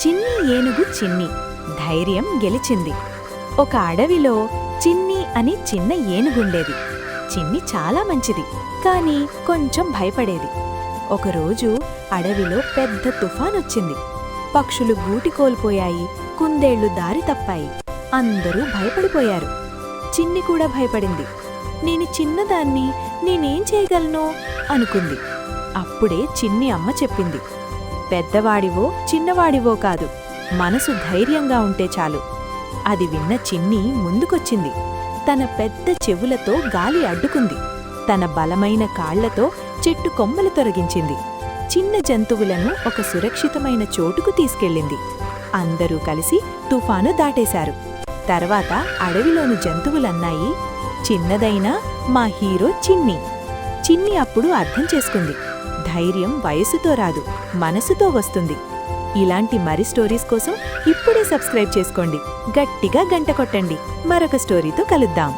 చిన్ని ఏనుగు చిన్ని ధైర్యం గెలిచింది. ఒక అడవిలో చిన్ని అని చిన్న ఏనుగుండేది. చిన్ని చాలా మంచిది, కాని కొంచెం భయపడేది. ఒకరోజు అడవిలో పెద్ద తుఫానొచ్చింది. పక్షులు గూటి కోల్పోయాయి, కుందేళ్లు దారి తప్పాయి. అందరూ భయపడిపోయారు. చిన్ని కూడా భయపడింది. నేను చిన్నదాన్ని, నేనేం చేయగలను అనుకుంది. అప్పుడే చిన్ని అమ్మ చెప్పింది, పెద్దవాడివో చిన్నవాడివో కాదు, మనసు ధైర్యంగా ఉంటే చాలు. అది విన్న చిన్ని ముందుకొచ్చింది. తన పెద్ద చెవులతో గాలి అడ్డుకుంది. తన బలమైన కాళ్లతో చెట్టు కొమ్మలు తొలగించింది. చిన్న జంతువులను ఒక సురక్షితమైన చోటుకు తీసుకెళ్ళింది. అందరూ కలిసి తుఫాను దాటేశారు. తర్వాత అడవిలోని జంతువులన్నాయి, చిన్నదైనా మా హీరో చిన్ని. చిన్ని అప్పుడు అర్థం చేసుకుంది, ధైర్యం వయసుతో రాదు, మనసుతో వస్తుంది. ఇలాంటి మరి స్టోరీస్ కోసం ఇప్పుడే సబ్స్క్రైబ్ చేసుకోండి. గట్టిగా గంట కొట్టండి. మరొక స్టోరీతో కలుద్దాం.